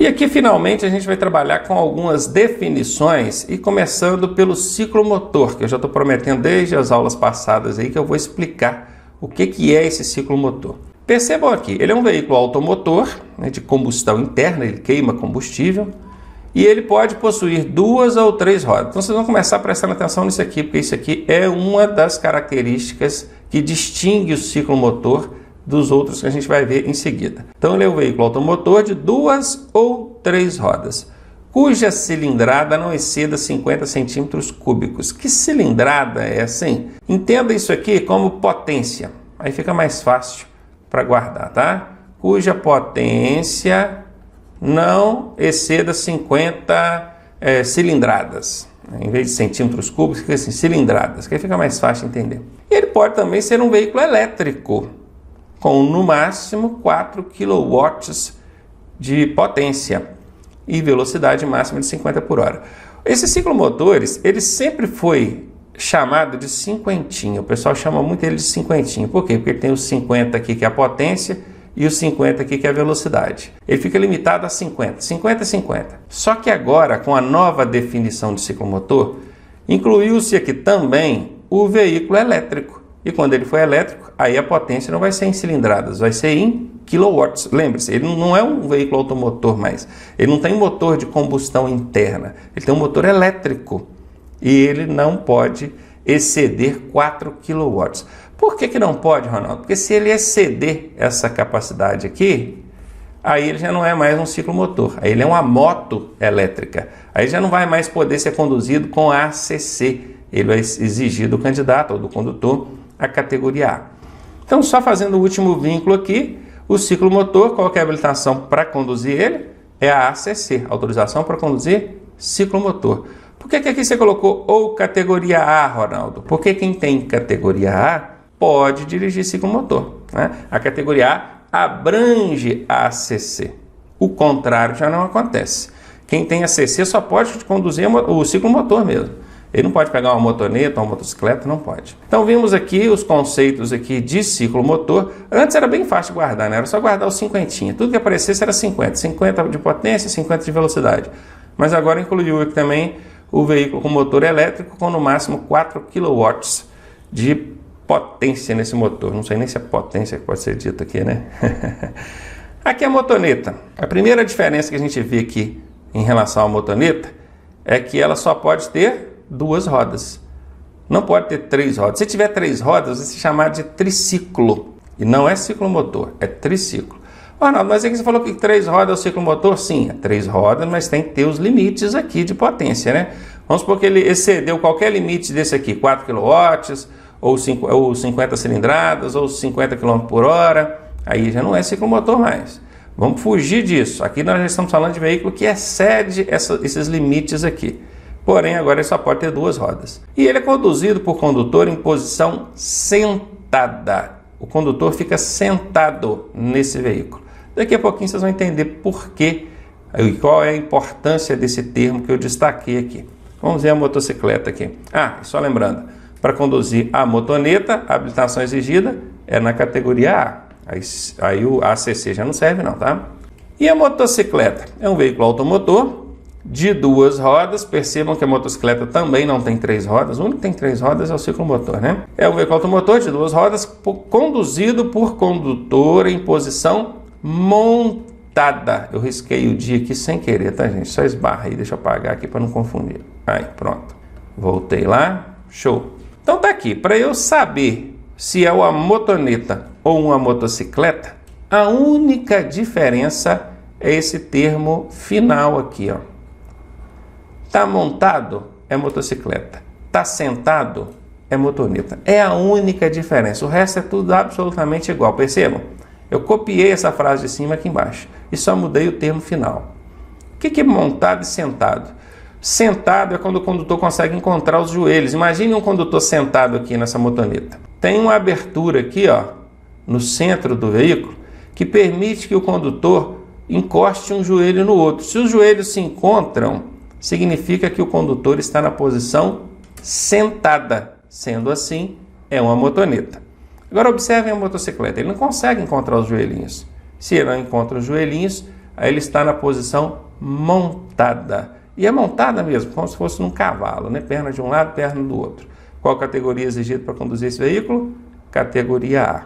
E aqui finalmente a gente vai trabalhar com algumas definições e começando pelo ciclomotor, que eu já estou prometendo desde as aulas passadas aí que eu vou explicar o que é esse ciclomotor. Percebam aqui, ele é um veículo automotor, né, de combustão interna, ele queima combustível e ele pode possuir 2 ou 3 rodas. Então vocês vão começar prestando atenção nisso aqui, porque isso aqui é uma das características que distingue o ciclomotor dos outros que a gente vai ver em seguida. Então ele é um veículo automotor de 2 ou 3 rodas, cuja cilindrada não exceda 50 centímetros cúbicos. Que cilindrada é assim? Entenda isso aqui como potência, aí fica mais fácil para guardar, tá? Cuja potência não exceda 50 cilindradas. Em vez de centímetros cúbicos, fica assim, cilindradas, que aí fica mais fácil de entender. E ele pode também ser um veículo elétrico, com no máximo 4 kW de potência e velocidade máxima de 50 por hora. Esses ciclomotores, ele sempre foi chamado de cinquentinho. O pessoal chama muito ele de cinquentinho. Por quê? Porque ele tem os 50 aqui que é a potência e os 50 aqui que é a velocidade. Ele fica limitado a 50, 50 e 50. Só que agora, com a nova definição de ciclomotor, incluiu-se aqui também o veículo elétrico. E quando ele for elétrico, aí a potência não vai ser em cilindradas, vai ser em kilowatts. Lembre-se, ele não é um veículo automotor mais. Ele não tem motor de combustão interna. Ele tem um motor elétrico. E ele não pode exceder 4 kilowatts. Por que não pode, Ronaldo? Porque se ele exceder essa capacidade aqui, aí ele já não é mais um ciclomotor. Aí ele é uma moto elétrica. Aí já não vai mais poder ser conduzido com ACC. Ele vai exigir do candidato ou do condutor a categoria A. Então, só fazendo o último vínculo aqui, o ciclomotor, qual que é a habilitação para conduzir ele? É a ACC, autorização para conduzir ciclomotor. Por que aqui você colocou ou categoria A, Ronaldo? Porque quem tem categoria A pode dirigir ciclomotor, né? A categoria A abrange a ACC. O contrário já não acontece. Quem tem ACC só pode conduzir o ciclomotor mesmo. Ele não pode pegar uma motoneta, uma motocicleta, não pode. Então vimos aqui os conceitos aqui de ciclomotor. Antes era bem fácil de guardar, né? Era só guardar os cinquentinha. Tudo que aparecesse era 50. 50 de potência, 50 de velocidade. Mas agora incluiu aqui também o veículo com motor elétrico com no máximo 4 kW de potência nesse motor. Não sei nem se é potência que pode ser dita aqui, né? Aqui é a motoneta. A primeira diferença que a gente vê aqui em relação à motoneta é que ela só pode ter 2 rodas. Não pode ter 3 rodas. Se tiver 3 rodas, vai se chamar de triciclo. E não é ciclomotor, é triciclo. Ronaldo, mas é que você falou que 3 rodas é o ciclomotor? Sim, é 3 rodas, mas tem que ter os limites aqui de potência, né? Vamos supor que ele excedeu qualquer limite desse aqui, 4 kW, ou 50 cilindradas, ou 50 km por hora. Aí já não é ciclomotor mais. Vamos fugir disso. Aqui nós já estamos falando de veículo que excede esses limites aqui. Porém, agora ele só pode ter 2 rodas. E ele é conduzido por condutor em posição sentada. O condutor fica sentado nesse veículo. Daqui a pouquinho vocês vão entender por quê e qual é a importância desse termo que eu destaquei aqui. Vamos ver a motocicleta aqui. Só lembrando, para conduzir a motoneta, a habilitação exigida é na categoria A. Aí o ACC já não serve não, tá? E a motocicleta? É um veículo automotor de 2 rodas. Percebam que a motocicleta também não tem 3 rodas. O único que tem 3 rodas é o ciclomotor, né? É um veículo automotor de 2 rodas conduzido por condutor em posição montada. Eu risquei o dia aqui sem querer, tá, gente? Só esbarra aí, deixa eu apagar aqui para não confundir. Aí, pronto. Voltei lá. Show. Então tá aqui. Para eu saber se é uma motoneta ou uma motocicleta, a única diferença é esse termo final aqui, ó. Tá montado é motocicleta, tá sentado é motoneta. É a única diferença. O resto é tudo absolutamente igual. Percebam? Eu copiei essa frase de cima aqui embaixo e só mudei o termo final. O que é montado e sentado? Sentado é quando o condutor consegue encontrar os joelhos. Imagine um condutor sentado aqui nessa motoneta. Tem uma abertura aqui, ó, no centro do veículo, que permite que o condutor encoste um joelho no outro. Se os joelhos se encontram, significa que o condutor está na posição sentada. Sendo assim, é uma motoneta. Agora observem a motocicleta. Ele não consegue encontrar os joelhinhos. Se ele não encontra os joelhinhos, aí ele está na posição montada. E é montada mesmo, como se fosse num cavalo, né? Perna de um lado, perna do outro. Qual categoria exigida para conduzir esse veículo? Categoria A.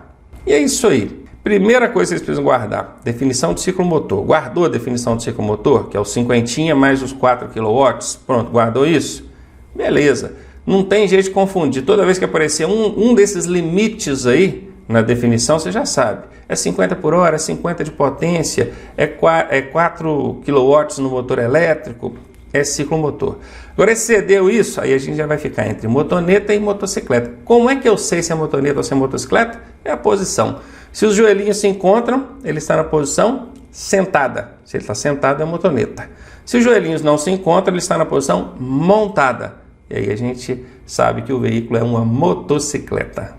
E é isso aí. Primeira coisa que vocês precisam guardar, definição de ciclo motor. Guardou a definição de ciclo motor, que é o 50 mais os 4 kW? Pronto, guardou isso? Beleza. Não tem jeito de confundir. Toda vez que aparecer um desses limites aí na definição, você já sabe. É 50 por hora, é 50 de potência, é 4 kW no motor elétrico, é ciclo motor. Agora, excedeu isso, aí a gente já vai ficar entre motoneta e motocicleta. Como é que eu sei se é motoneta ou se é motocicleta? É a posição. Se os joelhinhos se encontram, ele está na posição sentada. Se ele está sentado, é motoneta. Se os joelhinhos não se encontram, ele está na posição montada. E aí a gente sabe que o veículo é uma motocicleta.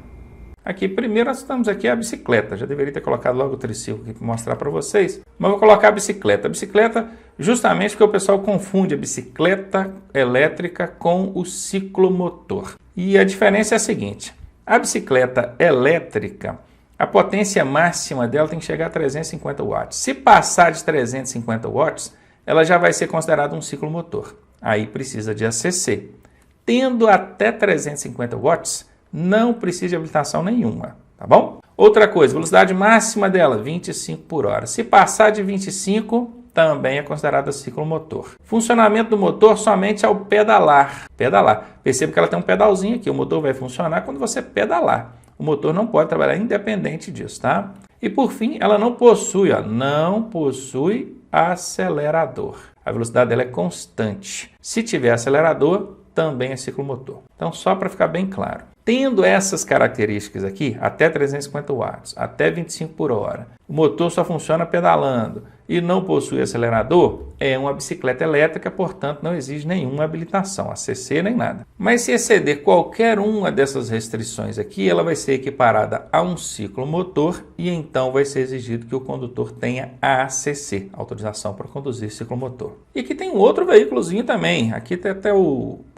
Aqui, primeiro, nós estamos aqui a bicicleta. Já deveria ter colocado logo o triciclo aqui para mostrar para vocês. Mas vou colocar a bicicleta. A bicicleta, justamente porque o pessoal confunde a bicicleta elétrica com o ciclomotor. E a diferença é a seguinte. A bicicleta elétrica, a potência máxima dela tem que chegar a 350 watts. Se passar de 350 watts, ela já vai ser considerada um ciclomotor. Aí precisa de ACC. Tendo até 350 watts, não precisa de habilitação nenhuma, tá bom? Outra coisa, velocidade máxima dela, 25 por hora. Se passar de 25, também é considerada ciclomotor. Funcionamento do motor somente ao pedalar. Pedalar. Perceba que ela tem um pedalzinho aqui. O motor vai funcionar quando você pedalar. O motor não pode trabalhar independente disso, tá? E por fim, ela não possui acelerador. A velocidade dela é constante. Se tiver acelerador, também é ciclomotor. Então, só para ficar bem claro. Tendo essas características aqui, até 350 watts, até 25 por hora, o motor só funciona pedalando e não possui acelerador, é uma bicicleta elétrica, portanto não exige nenhuma habilitação, ACC nem nada. Mas se exceder qualquer uma dessas restrições aqui, ela vai ser equiparada a um ciclomotor e então vai ser exigido que o condutor tenha ACC, autorização para conduzir ciclomotor. E aqui tem um outro veículozinho também, aqui tem até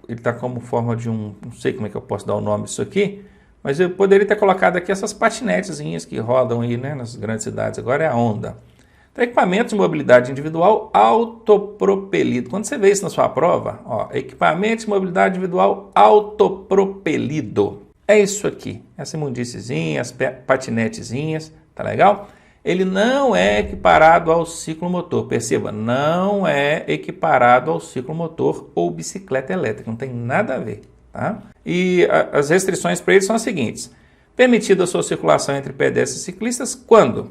ele está como forma de não sei como é que eu posso dar o nome disso aqui, mas eu poderia ter colocado aqui essas patinetezinhas que rodam aí, né, nas grandes cidades, agora é a Honda. Então, equipamento de mobilidade individual autopropelido. Quando você vê isso na sua prova, ó, equipamento de mobilidade individual autopropelido. É isso aqui, essa imundíciezinha, as patinetezinhas, tá legal? Ele não é equiparado ao ciclomotor, perceba, não é equiparado ao ciclomotor ou bicicleta elétrica, não tem nada a ver, tá? E as restrições para ele são as seguintes: permitida a sua circulação entre pedestres e ciclistas quando?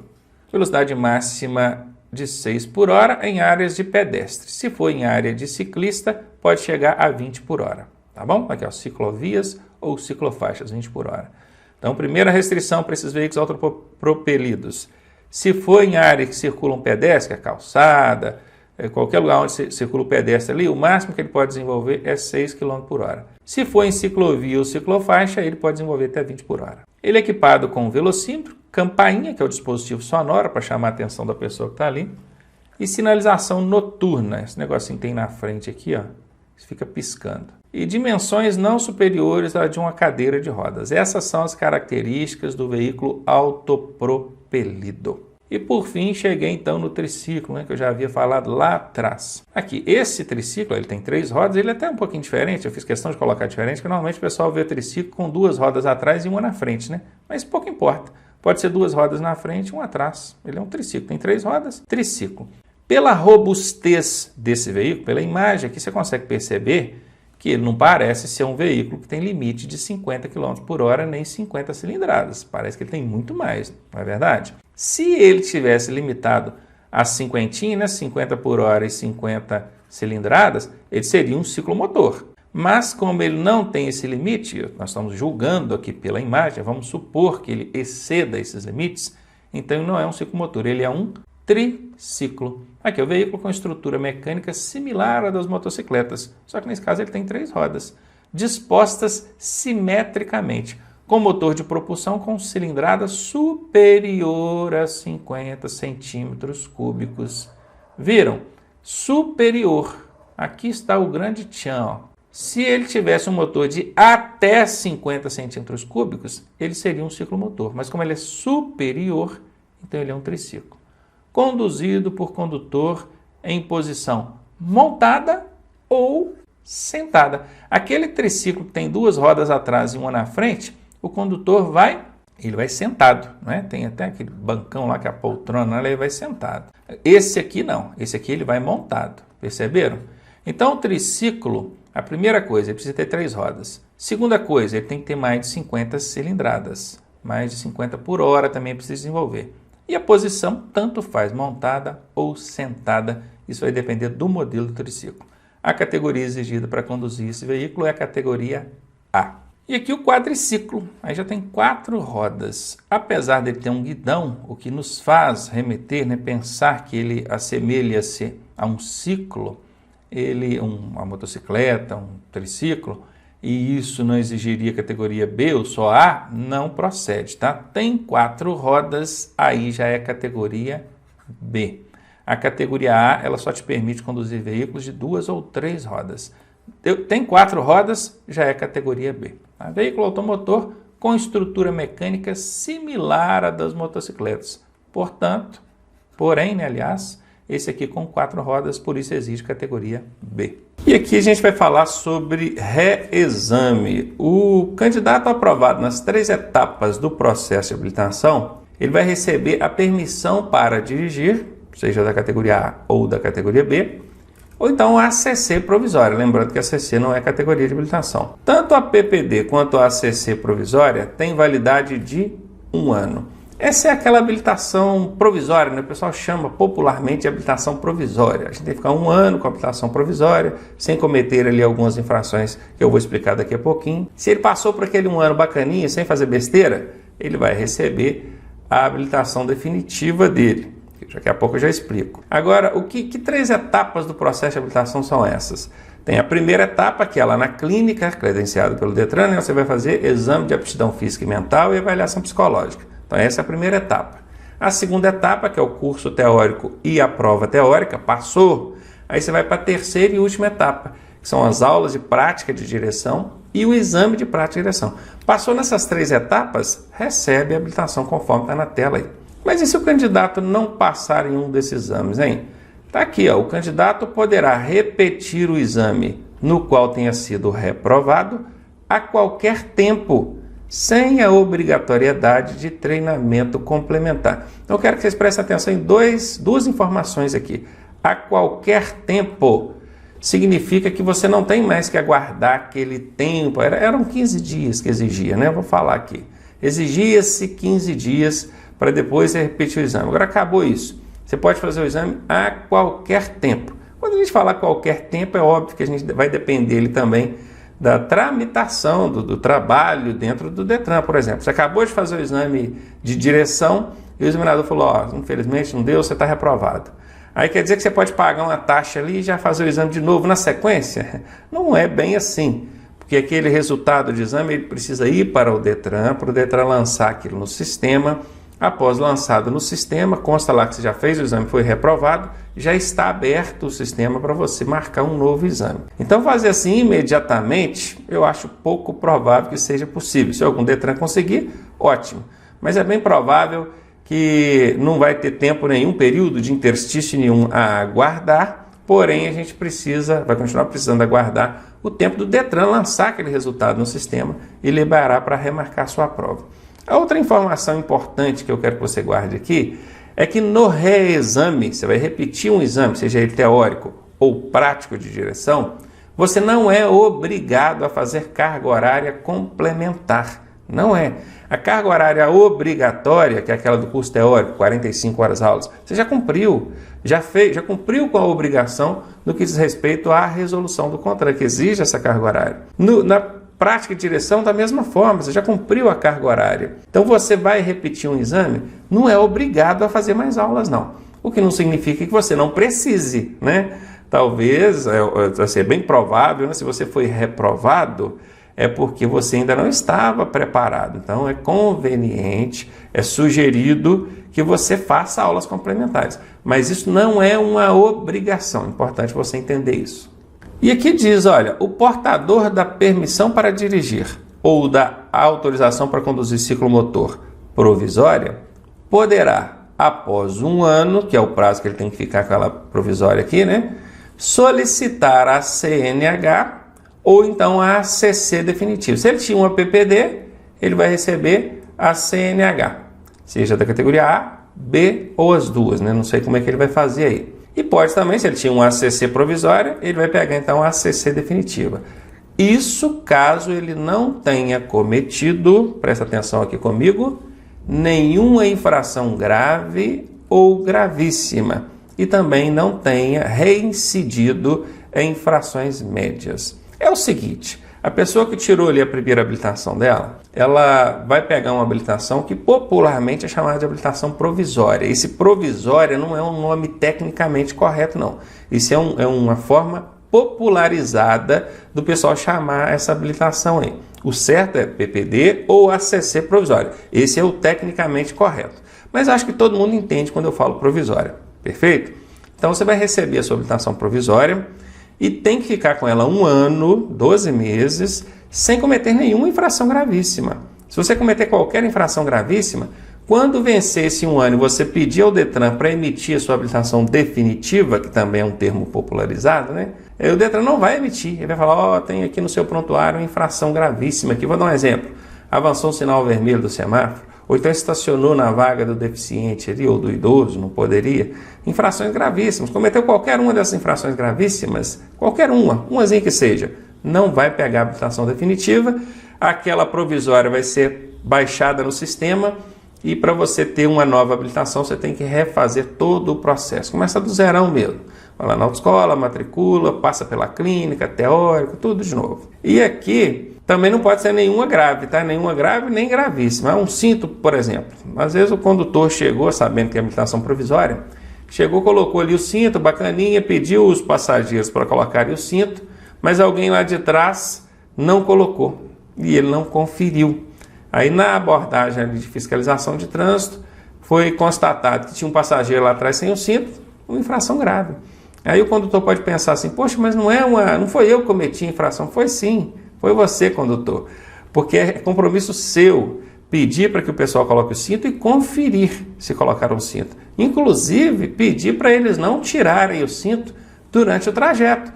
Velocidade máxima de 6 por hora em áreas de pedestre. Se for em área de ciclista, pode chegar a 20 por hora, tá bom? Aqui, ó, ciclovias ou ciclofaixas, 20 por hora. Então, primeira restrição para esses veículos autopropelidos. Se for em área que circula um pedestre, a calçada, qualquer lugar onde circula o pedestre ali, o máximo que ele pode desenvolver é 6 km por hora. Se for em ciclovia ou ciclofaixa, ele pode desenvolver até 20 por hora. Ele é equipado com um velocímetro, campainha, que é o dispositivo sonoro para chamar a atenção da pessoa que está ali, e sinalização noturna. Esse negocinho que tem na frente aqui, ó, fica piscando. E dimensões não superiores à de uma cadeira de rodas. Essas são as características do veículo autopropelido. E por fim, cheguei então no triciclo, né, que eu já havia falado lá atrás. Aqui, esse triciclo, ele tem 3 rodas, ele é até um pouquinho diferente, eu fiz questão de colocar diferente, porque normalmente o pessoal vê triciclo com 2 rodas atrás e uma na frente, né? Mas pouco importa. Pode ser 2 rodas na frente e uma atrás. Ele é um triciclo, tem 3 rodas, triciclo. Pela robustez desse veículo, pela imagem aqui, você consegue perceber que ele não parece ser um veículo que tem limite de 50 km por hora nem 50 cilindradas. Parece que ele tem muito mais, não é verdade? Se ele tivesse limitado a 50, né, 50 por hora e 50 cilindradas, ele seria um ciclomotor. Mas como ele não tem esse limite, nós estamos julgando aqui pela imagem, vamos supor que ele exceda esses limites, então ele não é um ciclomotor, ele é um triciclo. Aqui é o veículo com estrutura mecânica similar à das motocicletas, só que nesse caso ele tem 3 rodas, dispostas simetricamente, com motor de propulsão com cilindrada superior a 50 centímetros cúbicos. Viram? Superior. Aqui está o grande tchan, ó. Se ele tivesse um motor de até 50 centímetros cúbicos, ele seria um ciclomotor, mas como ele é superior, então ele é um triciclo. conduzido por condutor em posição montada ou sentada. Aquele triciclo que tem duas rodas atrás e uma na frente, o condutor vai sentado, né? Tem até aquele bancão lá que é a poltrona, ele vai sentado. Esse aqui não, esse aqui ele vai montado, perceberam? Então o triciclo, a primeira coisa, ele precisa ter 3 rodas. Segunda coisa, ele tem que ter mais de 50 cilindradas, mais de 50 por hora também precisa desenvolver. E a posição tanto faz montada ou sentada, isso vai depender do modelo do triciclo. A categoria exigida para conduzir esse veículo é a categoria A. E aqui o quadriciclo, aí já tem 4 rodas. Apesar de ele ter um guidão, o que nos faz remeter, né, pensar que ele assemelha-se a um ciclo, uma motocicleta, um triciclo, e isso não exigiria categoria B ou só A, não procede, tá? Tem 4 rodas, aí já é categoria B. A categoria A, ela só te permite conduzir veículos de 2 ou 3 rodas. Tem 4 rodas, já é categoria B. Tá? Veículo automotor com estrutura mecânica similar à das motocicletas. Porém, aliás, esse aqui com 4 rodas, por isso exige categoria B. E aqui a gente vai falar sobre reexame. O candidato aprovado nas 3 etapas do processo de habilitação, ele vai receber a permissão para dirigir, seja da categoria A ou da categoria B, ou então a ACC provisória, lembrando que a ACC não é categoria de habilitação. Tanto a PPD quanto a ACC provisória tem validade de 1 ano. Essa é aquela habilitação provisória, né? O pessoal chama popularmente de habilitação provisória. A gente tem que ficar 1 ano com a habilitação provisória, sem cometer ali algumas infrações que eu vou explicar daqui a pouquinho. Se ele passou por aquele 1 ano bacaninha, sem fazer besteira, ele vai receber a habilitação definitiva dele. Daqui a pouco eu já explico. Agora, que 3 etapas do processo de habilitação são essas? Tem a primeira etapa, que é lá na clínica, credenciada pelo Detran, né? Você vai fazer exame de aptidão física e mental e avaliação psicológica. Então essa é a primeira etapa. A segunda etapa, que é o curso teórico e a prova teórica, passou, aí você vai para a terceira e última etapa, que são as aulas de prática de direção e o exame de prática de direção. Passou nessas 3 etapas, recebe a habilitação conforme está na tela aí. Mas e se o candidato não passar em um desses exames, hein? Está aqui, ó, o candidato poderá repetir o exame no qual tenha sido reprovado a qualquer tempo, sem a obrigatoriedade de treinamento complementar. Então eu quero que vocês prestem atenção em duas informações aqui. A qualquer tempo significa que você não tem mais que aguardar aquele tempo. Eram 15 dias que exigia, né? Eu vou falar aqui. Exigia-se 15 dias para depois você repetir o exame. Agora acabou isso. Você pode fazer o exame a qualquer tempo. Quando a gente falar qualquer tempo, é óbvio que a gente vai depender ele também da tramitação, do trabalho dentro do Detran, por exemplo. Você acabou de fazer o exame de direção e o examinador falou, ó, infelizmente não deu, você está reprovado. Aí quer dizer que você pode pagar uma taxa ali e já fazer o exame de novo na sequência? Não é bem assim, porque aquele resultado de exame ele precisa ir para o Detran lançar aquilo no sistema. Após lançado no sistema, consta lá que você já fez o exame, foi reprovado, já está aberto o sistema para você marcar um novo exame. Então fazer assim imediatamente, eu acho pouco provável que seja possível. Se algum Detran conseguir, ótimo. Mas é bem provável que não vai ter tempo nenhum, período de interstício nenhum a aguardar, porém a gente vai continuar precisando aguardar o tempo do Detran lançar aquele resultado no sistema e liberar para remarcar sua prova. A outra informação importante que eu quero que você guarde aqui é que no reexame, você vai repetir um exame, seja ele teórico ou prático de direção, você não é obrigado a fazer carga horária complementar. Não é. A carga horária obrigatória, que é aquela do curso teórico, 45 horas aulas, você já cumpriu, já cumpriu com a obrigação no que diz respeito à resolução do contrato, que exige essa carga horária. Na prática de direção, da mesma forma, você já cumpriu a carga horária. Então você vai repetir um exame, não é obrigado a fazer mais aulas, não. O que não significa que você não precise, né? Talvez, vai ser bem provável, né? Se você foi reprovado, é porque você ainda não estava preparado. Então é conveniente, é sugerido que você faça aulas complementares. Mas isso não é uma obrigação, é importante você entender isso. E aqui diz, olha, o portador da permissão para dirigir ou da autorização para conduzir ciclomotor provisória poderá, após um ano, que é o prazo que ele tem que ficar com ela provisória aqui, né? Solicitar a CNH ou então a ACC definitiva. Se ele tinha uma PPD, ele vai receber a CNH, seja da categoria A, B ou as duas, né? Não sei como é que ele vai fazer aí. E pode também, se ele tinha uma ACC provisória, ele vai pegar então a ACC definitiva. Isso caso ele não tenha cometido, presta atenção aqui comigo, nenhuma infração grave ou gravíssima e também não tenha reincidido em infrações médias. É o seguinte, a pessoa que tirou ali a primeira habilitação dela, ela vai pegar uma habilitação que popularmente é chamada de habilitação provisória. Esse provisória não é um nome tecnicamente correto, não. Isso é uma forma popularizada do pessoal chamar essa habilitação aí. O certo é PPD ou ACC provisória. Esse é o tecnicamente correto. Mas acho que todo mundo entende quando eu falo provisória. Perfeito? Então você vai receber a sua habilitação provisória e tem que ficar com ela 1 ano, 12 meses, sem cometer nenhuma infração gravíssima. Se você cometer qualquer infração gravíssima, quando vencer esse 1 ano e você pedir ao Detran para emitir a sua habilitação definitiva, que também é um termo popularizado, né? O Detran não vai emitir. Ele vai falar, tem aqui no seu prontuário uma infração gravíssima. Aqui vou dar um exemplo. Avançou um sinal vermelho do semáforo, ou então estacionou na vaga do deficiente ali, ou do idoso, não poderia. Infrações gravíssimas. Cometeu qualquer uma dessas infrações gravíssimas, qualquer umazinha que seja, não vai pegar a habilitação definitiva. Aquela provisória vai ser baixada no sistema e para você ter uma nova habilitação, você tem que refazer todo o processo. Começa do zerão mesmo. Vai lá na autoescola, matricula, passa pela clínica, teórico, tudo de novo. E aqui também não pode ser nenhuma grave, tá? Nenhuma grave, nem gravíssima. Um cinto, por exemplo. Às vezes o condutor chegou, sabendo que é habilitação provisória, chegou, colocou ali o cinto, bacaninha, pediu os passageiros para colocarem o cinto, mas alguém lá de trás não colocou e ele não conferiu. Aí na abordagem de fiscalização de trânsito foi constatado que tinha um passageiro lá atrás sem o cinto, uma infração grave. Aí o condutor pode pensar assim, poxa, mas não foi eu que cometi a infração, foi sim, foi você, condutor, porque é compromisso seu pedir para que o pessoal coloque o cinto e conferir se colocaram o cinto. Inclusive, pedir para eles não tirarem o cinto durante o trajeto,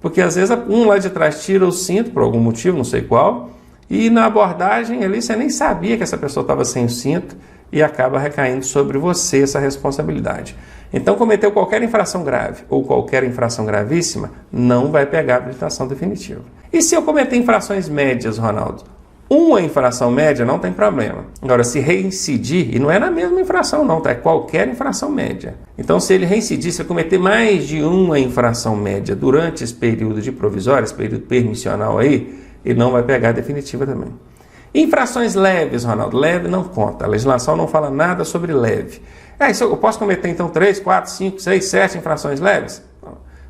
porque às vezes um lá de trás tira o cinto por algum motivo, não sei qual, e na abordagem ali você nem sabia que essa pessoa estava sem o cinto e acaba recaindo sobre você essa responsabilidade. Então, cometeu qualquer infração grave ou qualquer infração gravíssima, não vai pegar a habilitação definitiva. E se eu cometer infrações médias, Ronaldo? Uma infração média não tem problema. Agora, se reincidir, e não é na mesma infração não, tá? É qualquer infração média. Então, se ele reincidir, se ele cometer mais de uma infração média durante esse período de provisório, esse período permissional aí, ele não vai pegar a definitiva também. Infrações leves, Ronaldo, leve não conta. A legislação não fala nada sobre leve. Eu posso cometer então 3, 4, 5, 6, 7 infrações leves?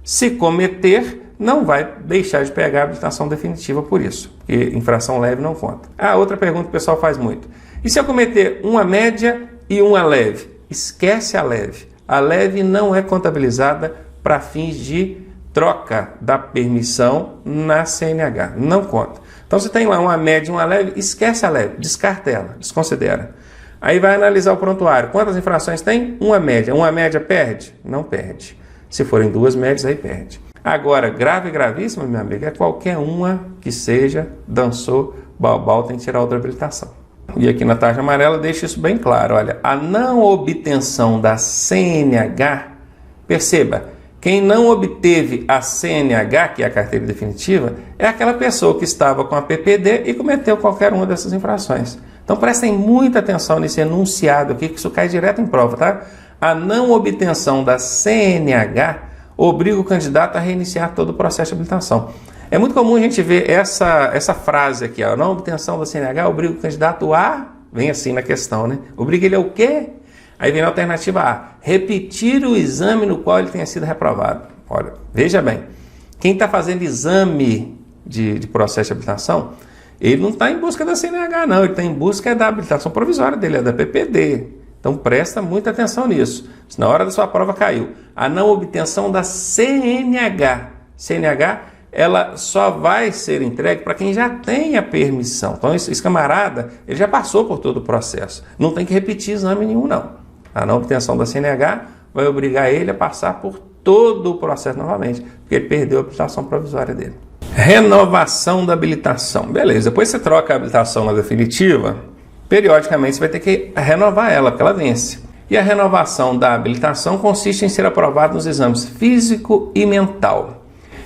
Se cometer, não vai deixar de pegar a habilitação definitiva por isso, porque infração leve não conta. Outra pergunta que o pessoal faz muito. E se eu cometer uma média e uma leve? Esquece a leve. A leve não é contabilizada para fins de troca da permissão na CNH. Não conta. Então, se tem lá uma média e uma leve, esquece a leve, descarta ela, desconsidera. Aí vai analisar o prontuário. Quantas infrações tem? Uma média. Uma média perde? Não perde. Se forem 2 médias, aí perde. Agora, grave e gravíssima, meu amigo, é qualquer uma que seja, dançou, balbal, tem que tirar outra habilitação. E aqui na tarja amarela deixa isso bem claro. Olha, a não obtenção da CNH, perceba, quem não obteve a CNH, que é a carteira definitiva, é aquela pessoa que estava com a PPD e cometeu qualquer uma dessas infrações. Então prestem muita atenção nesse enunciado aqui, que isso cai direto em prova, tá? A não obtenção da CNH obriga o candidato a reiniciar todo o processo de habilitação. É muito comum a gente ver essa frase aqui, a não obtenção da CNH obriga o candidato a... Vem assim na questão, né? Obriga ele ao quê? Aí vem a alternativa A, repetir o exame no qual ele tenha sido reprovado. Olha, veja bem, quem está fazendo exame de processo de habilitação, ele não está em busca da CNH não, ele está em busca da habilitação provisória dele, é da PPD. Então presta muita atenção nisso. Se na hora da sua prova caiu, a não obtenção da CNH. CNH, ela só vai ser entregue para quem já tem a permissão. Então esse camarada, ele já passou por todo o processo. Não tem que repetir exame nenhum não. A não obtenção da CNH vai obrigar ele a passar por todo o processo novamente, porque ele perdeu a habilitação provisória dele. Renovação da habilitação. Beleza, depois você troca a habilitação na definitiva, periodicamente você vai ter que renovar ela, porque ela vence. E a renovação da habilitação consiste em ser aprovado nos exames físico e mental.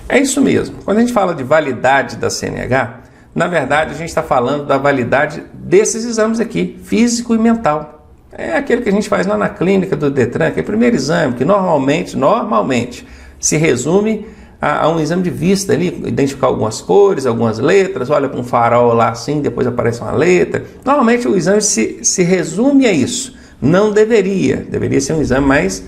É isso mesmo. Quando a gente fala de validade da CNH, na verdade a gente está falando da validade desses exames aqui, físico e mental. É aquele que a gente faz lá na clínica do Detran, que é o primeiro exame, que normalmente se resume a um exame de vista ali, identificar algumas cores, algumas letras, olha para um farol lá assim, depois aparece uma letra. Normalmente o exame se resume a isso. Não deveria ser um exame mais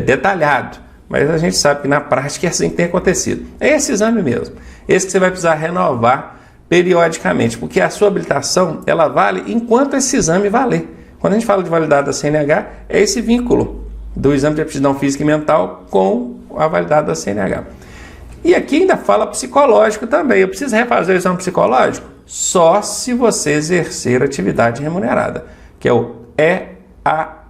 detalhado, mas a gente sabe que na prática é assim que tem acontecido. É esse exame mesmo, esse que você vai precisar renovar periodicamente, porque a sua habilitação ela vale enquanto esse exame valer. Quando a gente fala de validade da CNH, é esse vínculo do exame de aptidão física e mental com a validade da CNH. E aqui ainda fala psicológico também. Eu preciso refazer o exame psicológico? Só se você exercer atividade remunerada, que é o EAR,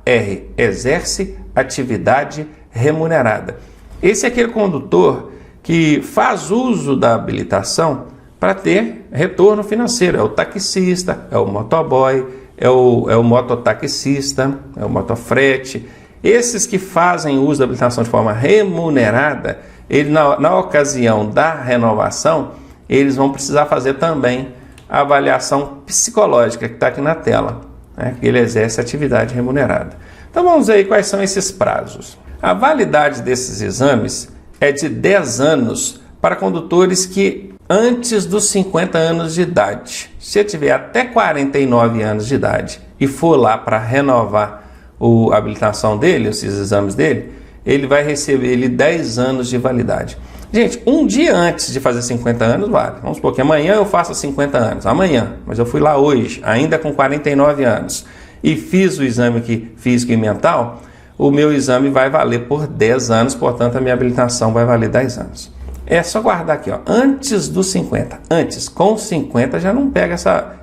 exerce atividade remunerada. Esse é aquele condutor que faz uso da habilitação para ter retorno financeiro. É o taxista, é o motoboy, é o mototaxista, é o motofrete. Esses que fazem uso da habilitação de forma remunerada, ele, na ocasião da renovação, eles vão precisar fazer também a avaliação psicológica que está aqui na tela, né? Que ele exerce atividade remunerada. Então vamos ver aí quais são esses prazos. A validade desses exames é de 10 anos para condutores que antes dos 50 anos de idade. Se ele tiver até 49 anos de idade e for lá para renovar a habilitação dele, esses exames dele, ele vai receber 10 anos de validade. Gente, um dia antes de fazer 50 anos vale. Vamos supor que amanhã eu faça 50 anos. Amanhã, mas eu fui lá hoje, ainda com 49 anos, e fiz o exame aqui, físico e mental, o meu exame vai valer por 10 anos, portanto a minha habilitação vai valer 10 anos. É só guardar aqui, ó, antes dos 50. Antes, com 50 já não pega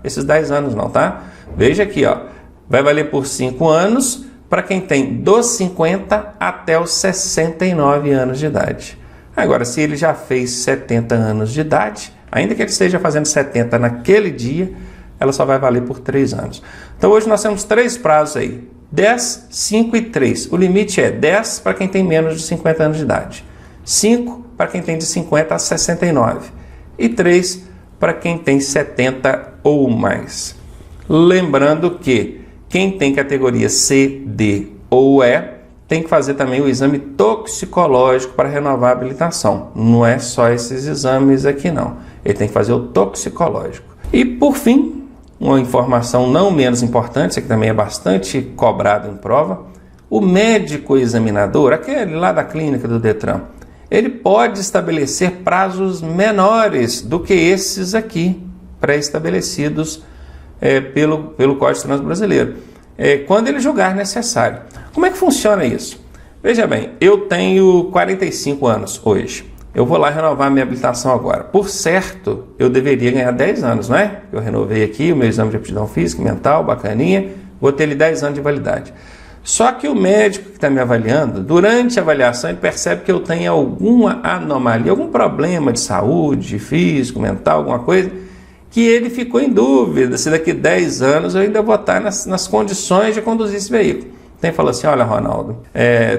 esses 10 anos não, tá? Veja aqui, ó, vai valer por 5 anos para quem tem dos 50 até os 69 anos de idade. Agora, se ele já fez 70 anos de idade, ainda que ele esteja fazendo 70 naquele dia, ela só vai valer por 3 anos. Então hoje nós temos 3 prazos aí, 10, 5 e 3. O limite é 10 para quem tem menos de 50 anos de idade, 5 para quem tem de 50 a 69 e 3 para quem tem 70 ou mais. Lembrando que quem tem categoria C, D ou E tem que fazer também o exame toxicológico para renovar a habilitação. Não é só esses exames aqui não. Ele tem que fazer o toxicológico. E por fim, uma informação não menos importante, isso aqui também é bastante cobrado em prova, o médico examinador, aquele lá da clínica do Detran, ele pode estabelecer prazos menores do que esses aqui, pré-estabelecidos pelo Código de Trânsito Brasileiro, quando ele julgar necessário. Como é que funciona isso? Veja bem, eu tenho 45 anos hoje. Eu vou lá renovar minha habilitação agora. Por certo, eu deveria ganhar 10 anos, não é? Eu renovei aqui o meu exame de aptidão física e mental, bacaninha, vou ter ele 10 anos de validade. Só que o médico que está me avaliando, durante a avaliação, ele percebe que eu tenho alguma anomalia, algum problema de saúde, físico, mental, alguma coisa, que ele ficou em dúvida se daqui 10 anos eu ainda vou estar nas condições de conduzir esse veículo. Então ele falou assim, olha Ronaldo,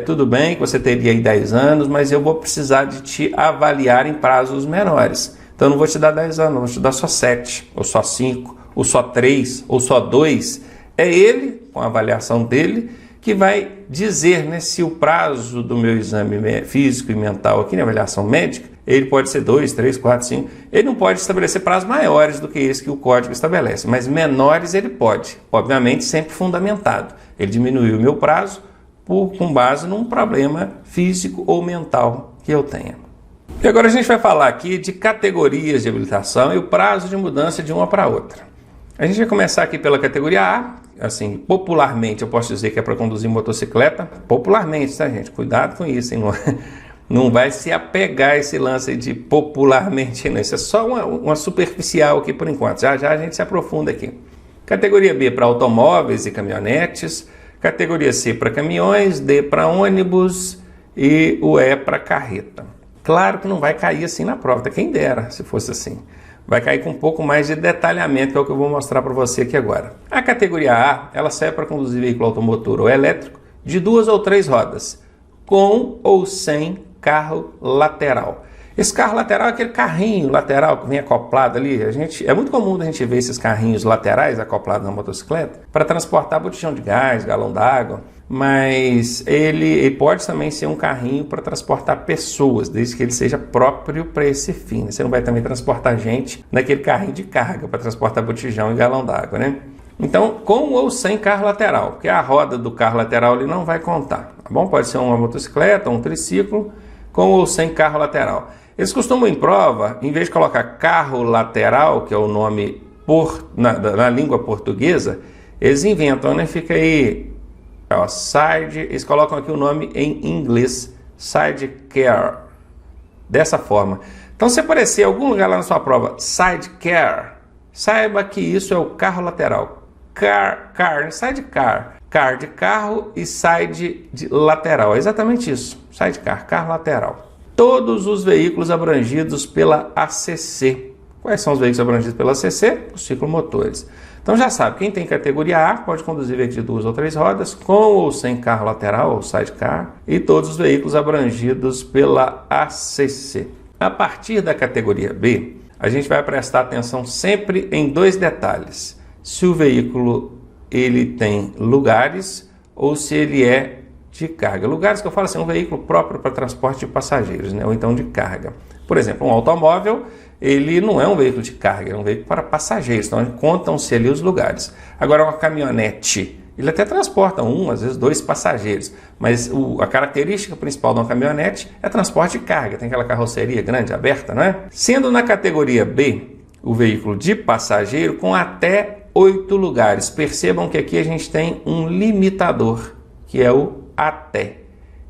tudo bem que você teria aí 10 anos, mas eu vou precisar de te avaliar em prazos menores. Então eu não vou te dar 10 anos, vou te dar só 7, ou só 5, ou só 3, ou só 2. É ele, com a avaliação dele, que vai dizer, né, se o prazo do meu exame físico e mental aqui na avaliação médica, ele pode ser 2, 3, 4, 5. Ele não pode estabelecer prazos maiores do que esse que o código estabelece, mas menores ele pode, obviamente sempre fundamentado. Ele diminuiu o meu prazo com base num problema físico ou mental que eu tenha. E agora a gente vai falar aqui de categorias de habilitação e o prazo de mudança de uma para outra. A gente vai começar aqui pela categoria A, assim, popularmente eu posso dizer que é para conduzir motocicleta, popularmente, tá gente? Cuidado com isso, hein? Não vai se apegar a esse lance de popularmente, não. Isso é só uma superficial aqui por enquanto, já a gente se aprofunda aqui. Categoria B para automóveis e caminhonetes, categoria C para caminhões, D para ônibus e o E para carreta. Claro que não vai cair assim na prova, quem dera se fosse assim. Vai cair com um pouco mais de detalhamento, que é o que eu vou mostrar para você aqui agora. A categoria A, ela serve para conduzir veículo automotor ou elétrico de 2 ou 3 rodas, com ou sem carro lateral. Esse carro lateral é aquele carrinho lateral que vem acoplado ali. É muito comum a gente ver esses carrinhos laterais acoplados na motocicleta para transportar botijão de gás, galão d'água, mas ele pode também ser um carrinho para transportar pessoas, desde que ele seja próprio para esse fim. Você não vai também transportar gente naquele carrinho de carga para transportar botijão e galão d'água, né? Então, com ou sem carro lateral, porque a roda do carro lateral ele não vai contar, tá bom? Pode ser uma motocicleta, um triciclo, com ou sem carro lateral. Eles costumam em prova, em vez de colocar carro lateral, que é o nome na língua portuguesa, eles inventam, né? Fica aí, ó, side, eles colocam aqui o nome em inglês, sidecar, dessa forma. Então, se aparecer em algum lugar lá na sua prova, sidecar, saiba que isso é o carro lateral. Sidecar, car de carro e side de lateral, é exatamente isso, sidecar, carro lateral. Todos os veículos abrangidos pela ACC. Quais são os veículos abrangidos pela ACC? Os ciclomotores. Então já sabe, quem tem categoria A pode conduzir veículo de 2 ou 3 rodas, com ou sem carro lateral, ou sidecar, e todos os veículos abrangidos pela ACC. A partir da categoria B, a gente vai prestar atenção sempre em 2 detalhes. Se o veículo ele tem lugares ou se ele é de carga. Lugares que eu falo assim, um veículo próprio para transporte de passageiros, né? Ou então de carga. Por exemplo, um automóvel, ele não é um veículo de carga, é um veículo para passageiros, então contam-se ali os lugares. Agora, uma caminhonete, ele até transporta às vezes 2 passageiros, mas a característica principal de uma caminhonete é transporte de carga, tem aquela carroceria grande, aberta, não é? Sendo na categoria B, o veículo de passageiro com até 8 lugares. Percebam que aqui a gente tem um limitador, que é o até.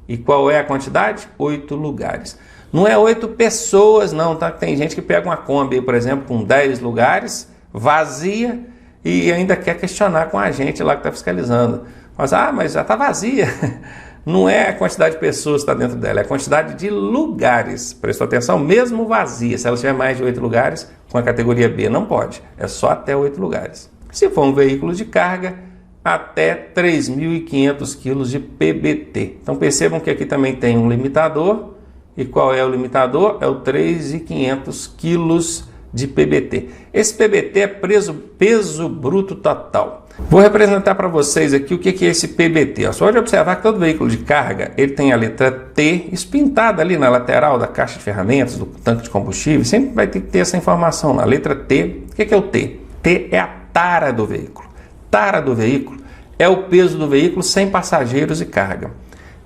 E qual é a quantidade? 8 lugares. Não é 8 pessoas, não, tá? Tem gente que pega uma Kombi, por exemplo, com 10 lugares, vazia, e ainda quer questionar com a gente lá que está fiscalizando. Mas já está vazia. Não é a quantidade de pessoas que está dentro dela, é a quantidade de lugares. Prestou atenção? Mesmo vazia, se ela tiver mais de 8 lugares, com a categoria B não pode, é só até 8 lugares. Se for um veículo de carga, até 3.500 kg de PBT. Então percebam que aqui também tem um limitador. E qual é o limitador? É o 3.500 kg de PBT. Esse PBT é peso bruto total. Vou representar para vocês aqui o que é esse PBT. Só de observar que todo veículo de carga ele tem a letra T espintada ali na lateral da caixa de ferramentas, do tanque de combustível. Sempre vai ter que ter essa informação. A letra T, o que é o T? T é a tara do veículo. Tara do veículo é o peso do veículo sem passageiros e carga.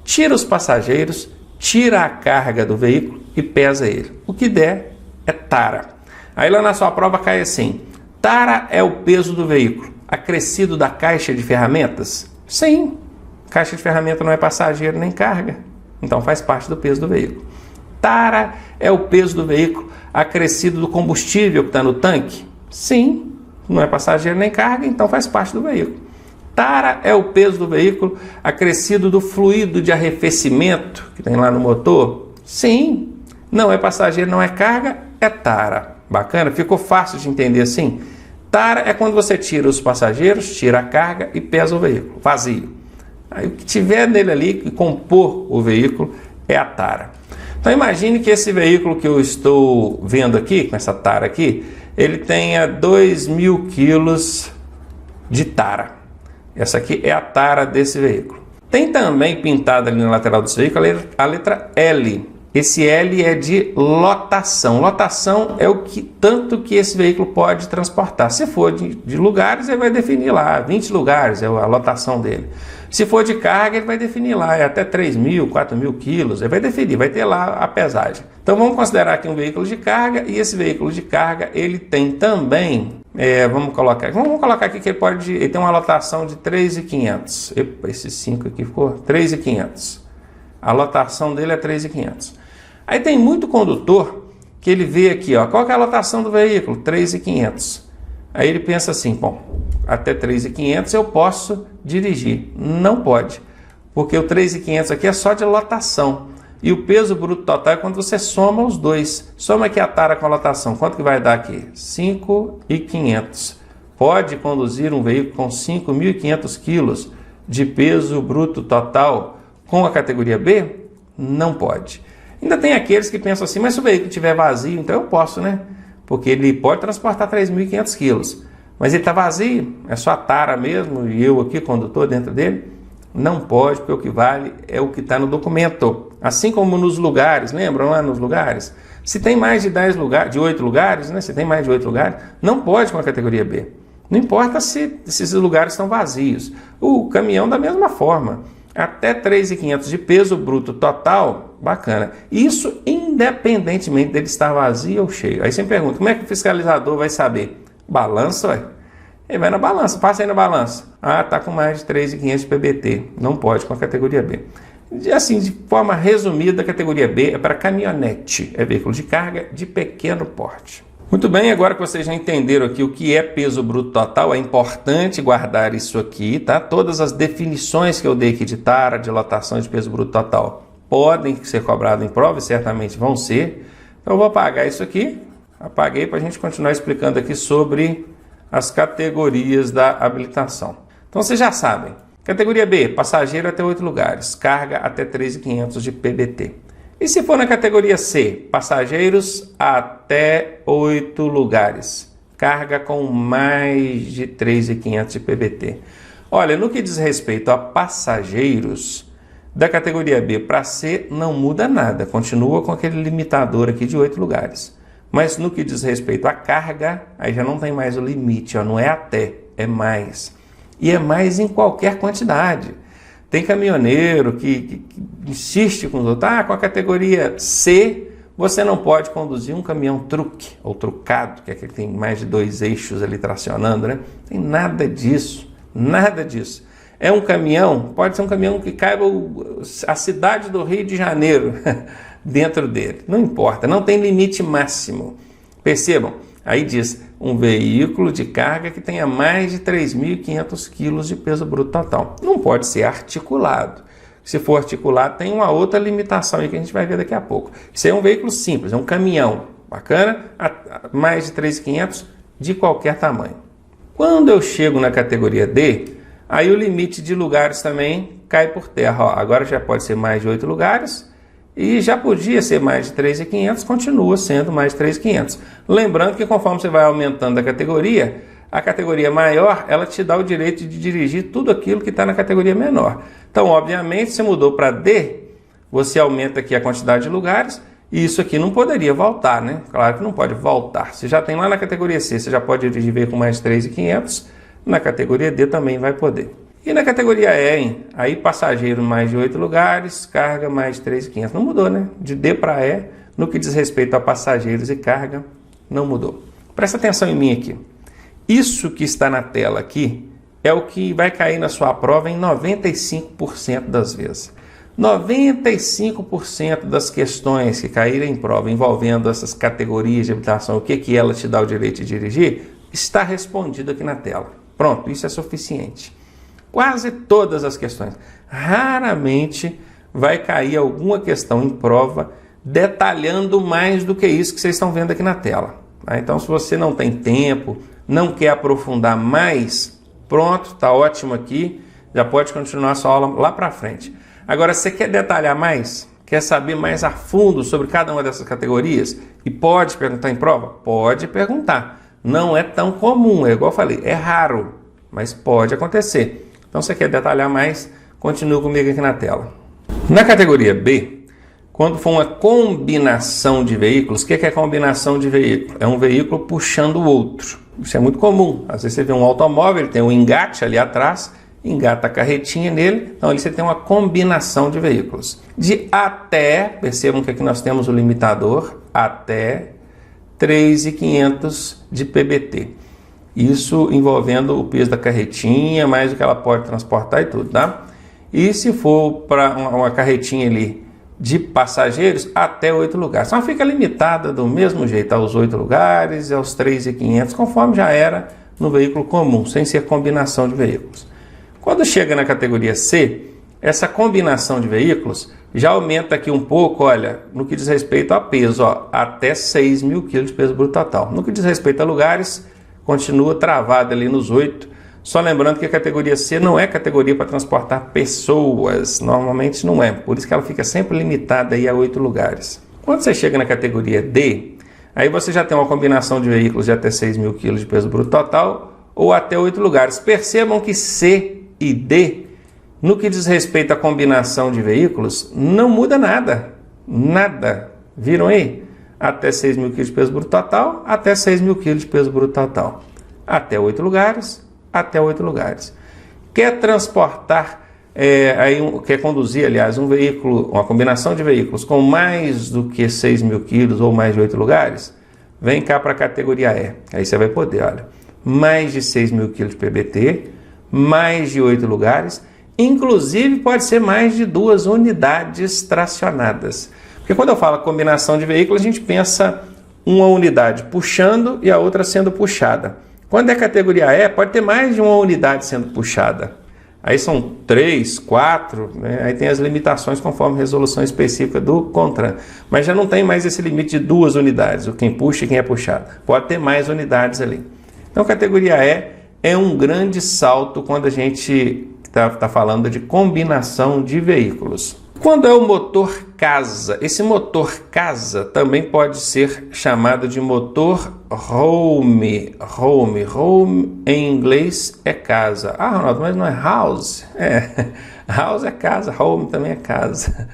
Tira os passageiros, tira a carga do veículo e pesa ele. O que der é tara. Aí lá na sua prova cai assim: tara é o peso do veículo acrescido da caixa de ferramentas? Sim, caixa de ferramenta não é passageiro nem carga, então faz parte do peso do veículo. Tara é o peso do veículo acrescido do combustível que está no tanque? Sim, não é passageiro nem carga, então faz parte do veículo. Tara é o peso do veículo acrescido do fluido de arrefecimento que tem lá no motor? Sim, não é passageiro, não é carga, é tara. Bacana? Ficou fácil de entender assim? Tara é quando você tira os passageiros, tira a carga e pesa o veículo, vazio. Aí o que tiver nele ali, que compor o veículo, é a tara. Então imagine que esse veículo que eu estou vendo aqui, com essa tara aqui, ele tenha 2.000 kg de tara. Essa aqui é a tara desse veículo. Tem também pintada ali na lateral desse veículo a letra L. Esse L é de lotação. Lotação é o que tanto que esse veículo pode transportar. Se for de lugares, ele vai definir lá, 20 lugares é a lotação dele. Se for de carga, ele vai definir lá, é até 3.000, 4.000 quilos, ele vai definir, vai ter lá a pesagem. Então vamos considerar aqui um veículo de carga, e esse veículo de carga, ele tem também, vamos colocar aqui que ele tem uma lotação de 3.500. Epa, esse 5 aqui ficou 3.500. A lotação dele é 3.500. Aí tem muito condutor que ele vê aqui, ó, qual que é a lotação do veículo? 3.500. Aí ele pensa assim, bom, até 3.500 eu posso dirigir. Não pode, porque o 3.500 aqui é só de lotação. E o peso bruto total é quando você soma os dois. Soma aqui a tara com a lotação. Quanto que vai dar aqui? 5.500. Pode conduzir um veículo com 5.500 quilos de peso bruto total com a categoria B? Não pode. Ainda tem aqueles que pensam assim, mas se o veículo estiver vazio, então eu posso, né? Porque ele pode transportar 3.500 quilos. Mas ele está vazio, é só a tara mesmo, e eu aqui, condutor, dentro dele. Não pode, porque o que vale é o que está no documento. Assim como nos lugares, lembram lá nos lugares? Se tem mais de 10 lugares, de 8 lugares, né? Se tem mais de 8 lugares, não pode com a categoria B. Não importa se esses lugares estão vazios. O caminhão da mesma forma. Até 3.500 de peso bruto total, bacana. Isso independentemente dele estar vazio ou cheio. Aí você me pergunta, como é que o fiscalizador vai saber? Balança, ué. Ele vai na balança, passa aí na balança. Ah, está com mais de 3.500 de PBT. Não pode com a categoria B. Assim, de forma resumida, a categoria B é para caminhonete. É veículo de carga de pequeno porte. Muito bem, agora que vocês já entenderam aqui o que é peso bruto total, é importante guardar isso aqui, tá? Todas as definições que eu dei aqui de tara, de lotação de peso bruto total, podem ser cobradas em prova e certamente vão ser. Então eu vou apagar isso aqui. Apaguei para a gente continuar explicando aqui sobre as categorias da habilitação. Então vocês já sabem. Categoria B, passageiro até 8 lugares, carga até 3.500 de PBT. E se for na categoria C, passageiros até 8 lugares, carga com mais de 3.500 de PBT. Olha, no que diz respeito a passageiros, da categoria B para C não muda nada, continua com aquele limitador aqui de 8 lugares. Mas no que diz respeito à carga, aí já não tem mais o limite, ó, não é até, é mais. E é mais em qualquer quantidade. Tem caminhoneiro que insiste com os outros, com a categoria C, você não pode conduzir um caminhão truque, ou trucado, que é aquele que tem mais de 2 eixos ali tracionando, né? Tem nada disso, nada disso. É um caminhão, pode ser um caminhão que caiba a cidade do Rio de Janeiro dentro dele, não importa, não tem limite máximo. Percebam, aí diz, um veículo de carga que tenha mais de 3.500 quilos de peso bruto total. Não pode ser articulado. Se for articulado, tem uma outra limitação aí que a gente vai ver daqui a pouco. Isso é um veículo simples, é um caminhão, bacana, mais de 3.500 de qualquer tamanho. Quando eu chego na categoria D, aí o limite de lugares também cai por terra. Ó, agora já pode ser mais de 8 lugares, e já podia ser mais de 3.500, continua sendo mais de 3.500. Lembrando que conforme você vai aumentando a categoria maior, ela te dá o direito de dirigir tudo aquilo que está na categoria menor. Então, obviamente, se mudou para D, você aumenta aqui a quantidade de lugares, e isso aqui não poderia voltar, né? Claro que não pode voltar. Você já tem lá na categoria C, você já pode dirigir veículo com mais de 3.500, na categoria D também vai poder. E na categoria E, hein? Aí passageiro mais de 8 lugares, carga mais de 3.500. Não mudou, né? De D para E, no que diz respeito a passageiros e carga, não mudou. Presta atenção em mim aqui. Isso que está na tela aqui é o que vai cair na sua prova em 95% das vezes. 95% das questões que caírem em prova envolvendo essas categorias de habilitação, o que ela te dá o direito de dirigir, está respondido aqui na tela. Pronto, isso é suficiente. Quase todas as questões. Raramente vai cair alguma questão em prova detalhando mais do que isso que vocês estão vendo aqui na tela. Tá? Então, se você não tem tempo, não quer aprofundar mais, pronto, está ótimo aqui, já pode continuar a sua aula lá para frente. Agora, se você quer detalhar mais, quer saber mais a fundo sobre cada uma dessas categorias e pode perguntar em prova? Pode perguntar. Não é tão comum, é igual eu falei, é raro, mas pode acontecer. Então, se você quer detalhar mais, continue comigo aqui na tela. Na categoria B, quando for uma combinação de veículos, o que é combinação de veículo? É um veículo puxando o outro. Isso é muito comum. Às vezes você vê um automóvel, ele tem um engate ali atrás, engata a carretinha nele, então ali você tem uma combinação de veículos. De até, percebam que aqui nós temos o limitador, até 3.500 de PBT. Isso envolvendo o peso da carretinha, mais o que ela pode transportar e tudo, tá? E se for para uma carretinha ali de passageiros, até 8 lugares. Então fica limitada do mesmo jeito aos 8 lugares e aos 3.500, conforme já era no veículo comum, sem ser combinação de veículos. Quando chega na categoria C, essa combinação de veículos já aumenta aqui um pouco, olha, no que diz respeito a peso, ó, até 6.000 kg de peso bruto total. No que diz respeito a lugares, continua travado ali nos 8. Só lembrando que a categoria C não é categoria para transportar pessoas, normalmente não é, por isso que ela fica sempre limitada aí a 8 lugares. Quando você chega na categoria D, aí você já tem uma combinação de veículos de até 6.000 kg de peso bruto total ou até 8 lugares. Percebam que C e D, no que diz respeito à combinação de veículos, não muda nada, nada. Viram aí? Até 6.000 kg de peso bruto total, até 6.000 kg de peso bruto total. Até 8 lugares, até 8 lugares. Quer transportar, quer conduzir, aliás, um veículo, uma combinação de veículos com mais do que 6.000 kg ou mais de 8 lugares? Vem cá para a categoria E. Aí você vai poder, olha, mais de 6.000 kg de PBT, mais de 8 lugares, inclusive pode ser mais de 2 unidades tracionadas. Porque quando eu falo combinação de veículos, a gente pensa uma unidade puxando e a outra sendo puxada. Quando é categoria E, pode ter mais de uma unidade sendo puxada. Aí são 3, 4, né? Aí tem as limitações conforme resolução específica do CONTRAN. Mas já não tem mais esse limite de 2 unidades, quem puxa e quem é puxado. Pode ter mais unidades ali. Então, categoria E é um grande salto quando a gente está falando de combinação de veículos. Quando é o motor casa, esse motor casa também pode ser chamado de motor home. Home em inglês é casa. Ah, Ronaldo, mas não é house? House é casa, home também é casa.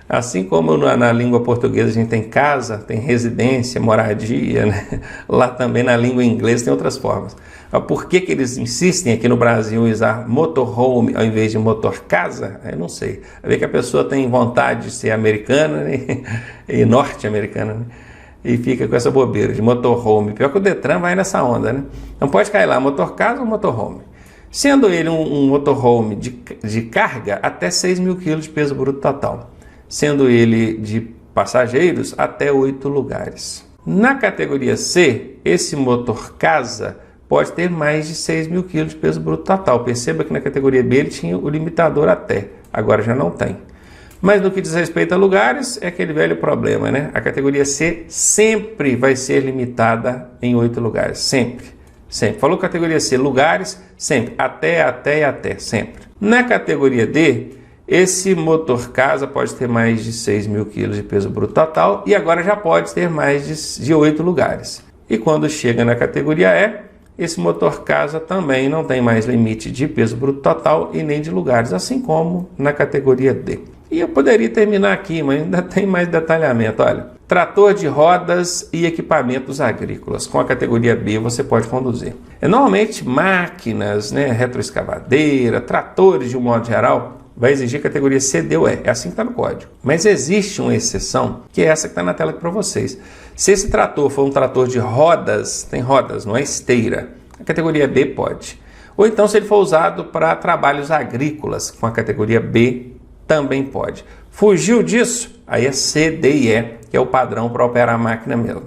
Assim como na língua portuguesa a gente tem casa, tem residência, moradia, né? Lá também na língua inglesa tem outras formas. Por que eles insistem aqui no Brasil em usar motorhome ao invés de motor casa? Eu não sei. Vê que a pessoa tem vontade de ser americana, né? E norte-americana, né? E fica com essa bobeira de motorhome. Pior que o Detran vai nessa onda, né? Não pode cair lá, motor casa ou motorhome. Sendo ele um motorhome de carga, até 6.000 kg de peso bruto total. Sendo ele de passageiros, até 8 lugares. Na categoria C, esse motor casa pode ter mais de 6.000 kg de peso bruto total. Perceba que na categoria B ele tinha o limitador até, agora já não tem. Mas no que diz respeito a lugares, é aquele velho problema, né? A categoria C sempre vai ser limitada em 8 lugares, sempre. Sempre. Falou categoria C, lugares, sempre. Até, sempre. Na categoria D, esse motor casa pode ter mais de 6.000 kg de peso bruto total e agora já pode ter mais de 8 lugares. E quando chega na categoria E, esse motor casa também não tem mais limite de peso bruto total e nem de lugares, assim como na categoria D. E eu poderia terminar aqui, mas ainda tem mais detalhamento. Olha, trator de rodas e equipamentos agrícolas. Com a categoria B você pode conduzir. Normalmente máquinas, né, retroescavadeira, tratores de um modo geral, vai exigir categoria C, D ou E. É assim que está no código. Mas existe uma exceção, que é essa que está na tela aqui para vocês. Se esse trator for um trator de rodas, tem rodas, não é esteira, a categoria B pode. Ou então se ele for usado para trabalhos agrícolas, com a categoria B também pode. Fugiu disso? Aí é C, D e E, que é o padrão para operar a máquina mesmo.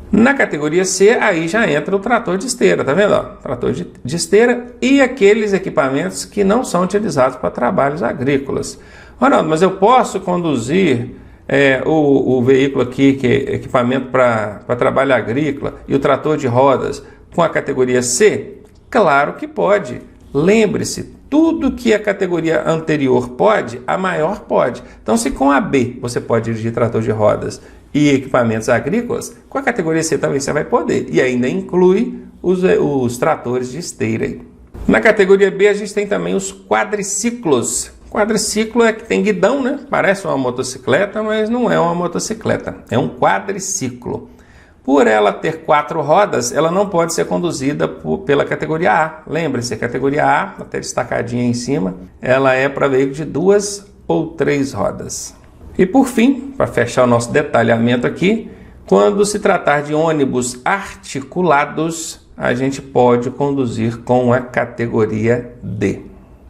Na categoria C, aí já entra o trator de esteira, tá vendo? Ó, trator de esteira e aqueles equipamentos que não são utilizados para trabalhos agrícolas. Ronaldo, mas eu posso conduzir o veículo aqui, que é equipamento para trabalho agrícola, e o trator de rodas com a categoria C? Claro que pode. Lembre-se, tudo que a categoria anterior pode, a maior pode. Então, se com a B você pode dirigir trator de rodas e equipamentos agrícolas, com a categoria C também você vai poder. E ainda inclui os tratores de esteira aí. Na categoria B a gente tem também os quadriciclos. Quadriciclo é que tem guidão, né? Parece uma motocicleta, mas não é uma motocicleta. É um quadriciclo. Por ela ter 4 rodas, ela não pode ser conduzida pela categoria A. Lembre-se, a categoria A, até destacadinha em cima, ela é para veículos de 2 ou 3 rodas. E por fim, para fechar o nosso detalhamento aqui, quando se tratar de ônibus articulados, a gente pode conduzir com a categoria D.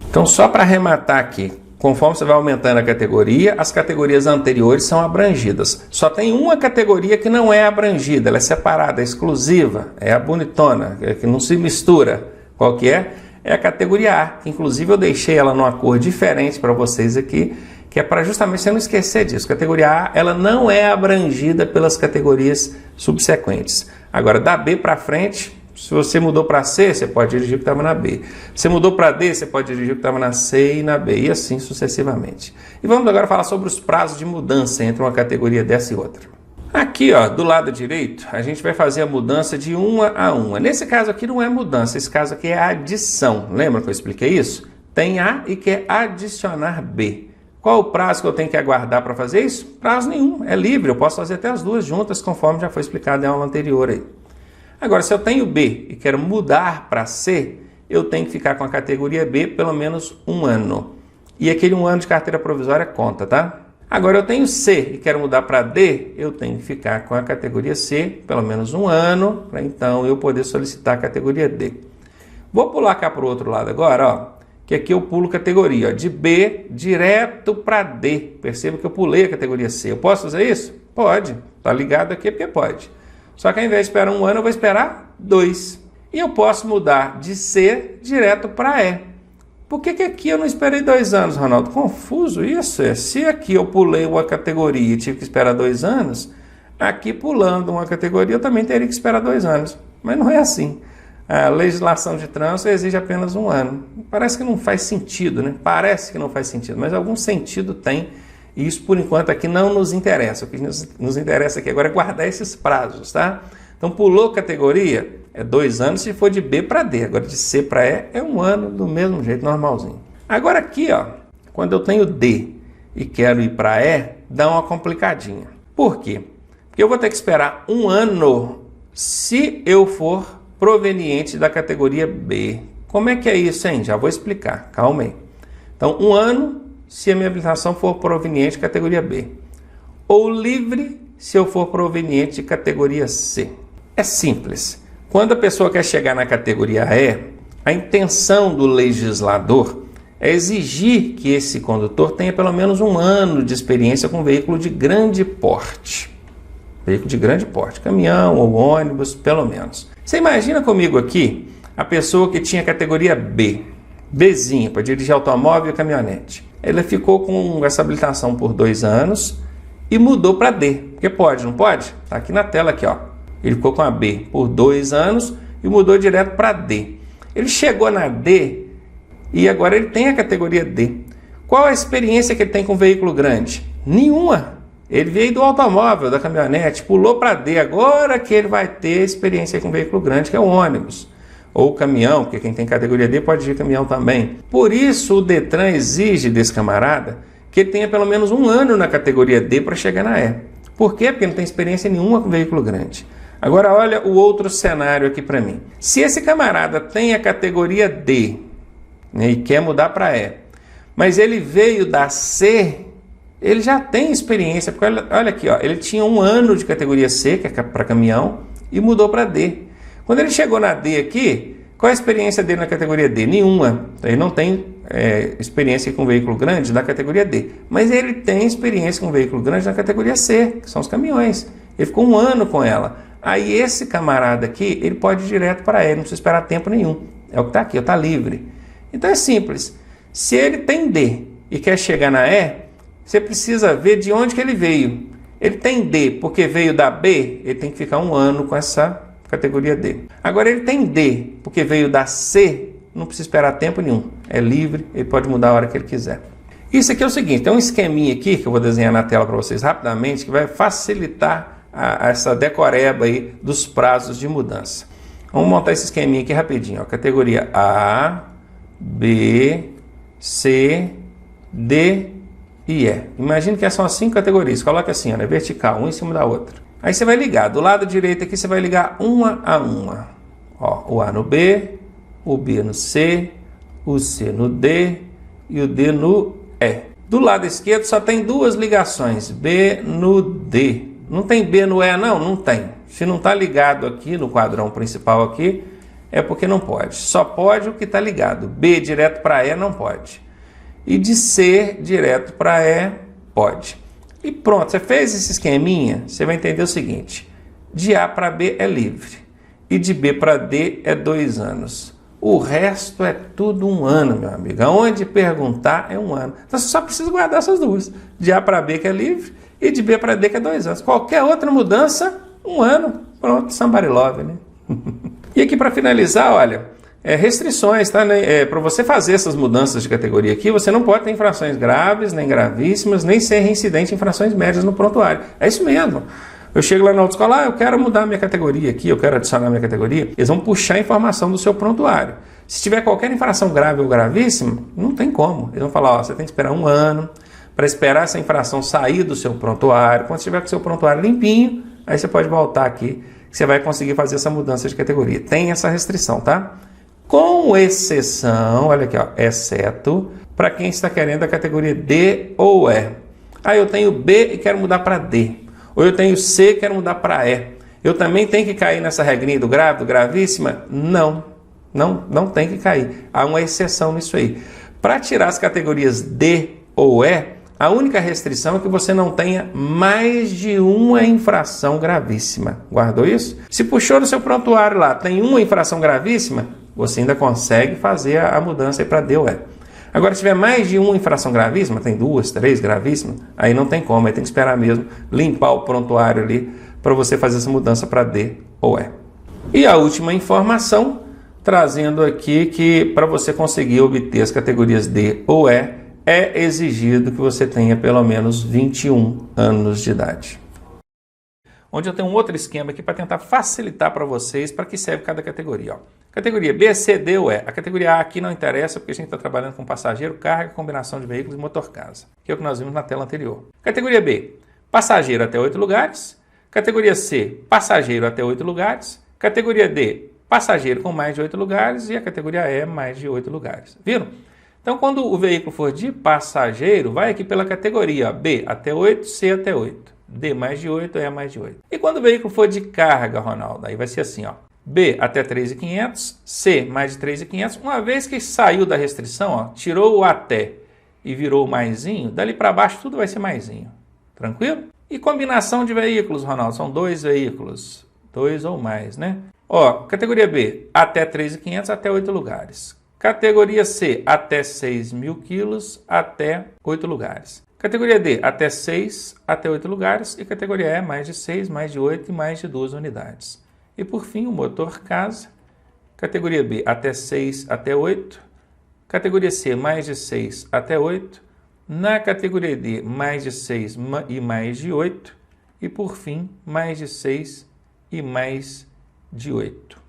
Então, só para arrematar aqui, conforme você vai aumentando a categoria, as categorias anteriores são abrangidas. Só tem uma categoria que não é abrangida, ela é separada, é exclusiva, é a bonitona, que não se mistura. Qual que é? É a categoria A, que inclusive eu deixei ela numa cor diferente para vocês aqui, que é para justamente você não esquecer disso. Categoria A, ela não é abrangida pelas categorias subsequentes. Agora, da B para frente, se você mudou para C, você pode dirigir o que estava na B. Se mudou para D, você pode dirigir o que estava na C e na B, e assim sucessivamente. E vamos agora falar sobre os prazos de mudança entre uma categoria dessa e outra. Aqui, ó, do lado direito, a gente vai fazer a mudança de uma a uma. Nesse caso aqui não é mudança, esse caso aqui é adição. Lembra que eu expliquei isso? Tem A e quer adicionar B. Qual o prazo que eu tenho que aguardar para fazer isso? Prazo nenhum, é livre, eu posso fazer até as duas juntas, conforme já foi explicado em aula anterior aí. Agora, se eu tenho B e quero mudar para C, eu tenho que ficar com a categoria B pelo menos um ano. E aquele um ano de carteira provisória conta, tá? Agora, eu tenho C e quero mudar para D, eu tenho que ficar com a categoria C pelo menos um ano, para então eu poder solicitar a categoria D. Vou pular cá para o outro lado agora, ó, que aqui eu pulo categoria, ó, de B direto para D. Perceba que eu pulei a categoria C. Eu posso fazer isso? Pode. Tá ligado aqui porque pode. Só que ao invés de esperar um ano, eu vou esperar 2. E eu posso mudar de C direto para E. Por que aqui eu não esperei 2 anos, Ronaldo? Confuso isso. Se aqui eu pulei uma categoria e tive que esperar 2 anos, aqui pulando uma categoria eu também teria que esperar 2 anos. Mas não é assim. A legislação de trânsito exige apenas 1 ano. Parece que não faz sentido, né? Parece que não faz sentido, mas algum sentido tem. E isso, por enquanto, aqui não nos interessa. O que nos interessa aqui agora é guardar esses prazos, tá? Então, pulou categoria, é 2 anos se for de B para D. Agora, de C para E, é 1 ano do mesmo jeito, normalzinho. Agora aqui, ó, quando eu tenho D e quero ir para E, dá uma complicadinha. Por quê? Porque eu vou ter que esperar 1 ano se eu for proveniente da categoria B. Como é que é isso, hein? Já vou explicar, calma aí. Então, 1 ano se a minha habilitação for proveniente de categoria B. Ou livre se eu for proveniente de categoria C. É simples. Quando a pessoa quer chegar na categoria E, a intenção do legislador é exigir que esse condutor tenha pelo menos 1 ano de experiência com veículo de grande porte. Veículo de grande porte, caminhão ou ônibus, pelo menos. Você imagina comigo aqui a pessoa que tinha categoria B, Bzinha, para dirigir automóvel e caminhonete. Ele ficou com essa habilitação por 2 anos e mudou para D. Porque pode, não pode? Está aqui na tela, aqui, ó. Ele ficou com a B por 2 anos e mudou direto para D. Ele chegou na D e agora ele tem a categoria D. Qual a experiência que ele tem com veículo grande? Nenhuma. Ele veio do automóvel, da caminhonete, pulou para D. Agora que ele vai ter experiência com veículo grande, que é o ônibus. Ou caminhão, porque quem tem categoria D pode dirigir caminhão também. Por isso o Detran exige desse camarada que ele tenha pelo menos 1 ano na categoria D para chegar na E. Por quê? Porque não tem experiência nenhuma com veículo grande. Agora olha o outro cenário aqui para mim. Se esse camarada tem a categoria D, né, e quer mudar para E, mas ele veio da C, ele já tem experiência, porque olha aqui, ó, ele tinha 1 ano de categoria C, que é para caminhão, e mudou para D. Quando ele chegou na D aqui, qual é a experiência dele na categoria D? Nenhuma. Então, ele não tem experiência com veículo grande da categoria D. Mas ele tem experiência com veículo grande na categoria C, que são os caminhões. Ele ficou 1 ano com ela. Aí esse camarada aqui, ele pode ir direto para E, não precisa esperar tempo nenhum. É o que está aqui, está livre. Então é simples. Se ele tem D e quer chegar na E, você precisa ver de onde que ele veio. Ele tem D porque veio da B, ele tem que ficar 1 ano com essa categoria D. Agora ele tem D porque veio da C, não precisa esperar tempo nenhum. É livre, ele pode mudar a hora que ele quiser. Isso aqui é o seguinte, tem um esqueminha aqui que eu vou desenhar na tela para vocês rapidamente, que vai facilitar essa decoreba aí dos prazos de mudança. Vamos montar esse esqueminha aqui rapidinho. Ó. Categoria A, B, C, D e E. Imagina que são as 5 categorias. Coloca assim, ó, né? Vertical, uma em cima da outra. Aí você vai ligar. Do lado direito aqui você vai ligar uma a uma. Ó, o A no B, o B no C, o C no D e o D no E. Do lado esquerdo só tem 2 ligações. B no D. Não tem B no E não? Não tem. Se não está ligado aqui no quadrão principal aqui, é porque não pode. Só pode o que está ligado. B direto para E não pode. E de C direto para E, pode. E pronto, você fez esse esqueminha, você vai entender o seguinte. De A para B é livre. E de B para D é 2 anos. O resto é tudo 1 ano, meu amigo. Aonde perguntar é 1 ano. Então você só precisa guardar essas duas. De A para B que é livre e de B para D que é 2 anos. Qualquer outra mudança, 1 ano. Pronto, somebody love, né? E aqui para finalizar, olha, restrições, tá? Para você fazer essas mudanças de categoria aqui, você não pode ter infrações graves, nem gravíssimas, nem ser reincidente em infrações médias no prontuário. É isso mesmo. Eu chego lá na autoescola, eu quero mudar minha categoria aqui, eu quero adicionar minha categoria. Eles vão puxar a informação do seu prontuário. Se tiver qualquer infração grave ou gravíssima, não tem como. Eles vão falar, ó, você tem que esperar 1 ano para esperar essa infração sair do seu prontuário. Quando você tiver com o seu prontuário limpinho, aí você pode voltar aqui, que você vai conseguir fazer essa mudança de categoria. Tem essa restrição, tá? Com exceção, olha aqui, ó, exceto para quem está querendo a categoria D ou E. Ah, eu tenho B e quero mudar para D. Ou eu tenho C e quero mudar para E. Eu também tenho que cair nessa regrinha do grave, do gravíssima? Não tem que cair. Há uma exceção nisso aí. Para tirar as categorias D ou E, a única restrição é que você não tenha mais de uma infração gravíssima. Guardou isso? Se puxou no seu prontuário lá, tem uma infração gravíssima, você ainda consegue fazer a mudança para D ou E. Agora, se tiver mais de uma infração gravíssima, tem 2, 3 gravíssimas, aí não tem como, aí tem que esperar mesmo limpar o prontuário ali para você fazer essa mudança para D ou E. E a última informação, trazendo aqui que para você conseguir obter as categorias D ou E, é exigido que você tenha pelo menos 21 anos de idade. Onde eu tenho um outro esquema aqui para tentar facilitar para vocês para que serve cada categoria. Ó. Categoria B, C, D ou E. A categoria A aqui não interessa porque a gente está trabalhando com passageiro, carga, combinação de veículos e motor-casa, que é o que nós vimos na tela anterior. Categoria B, passageiro até 8 lugares. Categoria C, passageiro até 8 lugares. Categoria D, passageiro com mais de 8 lugares. E a categoria E, mais de 8 lugares. Viram? Então, quando o veículo for de passageiro, vai aqui pela categoria ó, B até 8, C até 8. D mais de 8, E mais de 8. E quando o veículo for de carga, Ronaldo, aí vai ser assim, ó. B até 3.500, C mais de 3.500. Uma vez que saiu da restrição, ó, tirou o até e virou o maisinho, dali para baixo tudo vai ser maisinho. Tranquilo? E combinação de veículos, Ronaldo, são 2 veículos. 2 ou mais, né? Ó, categoria B, até 3.500, até 8 lugares. Categoria C, até 6.000 quilos, até 8 lugares. Categoria D, até 6, até 8 lugares. E categoria E, mais de 6, mais de 8 e mais de 2 unidades. E por fim, o motor casa. Categoria B, até 6, até 8. Categoria C, mais de 6, até 8. Na categoria D, mais de 6 e mais de 8. E por fim, mais de 6 e mais de 8.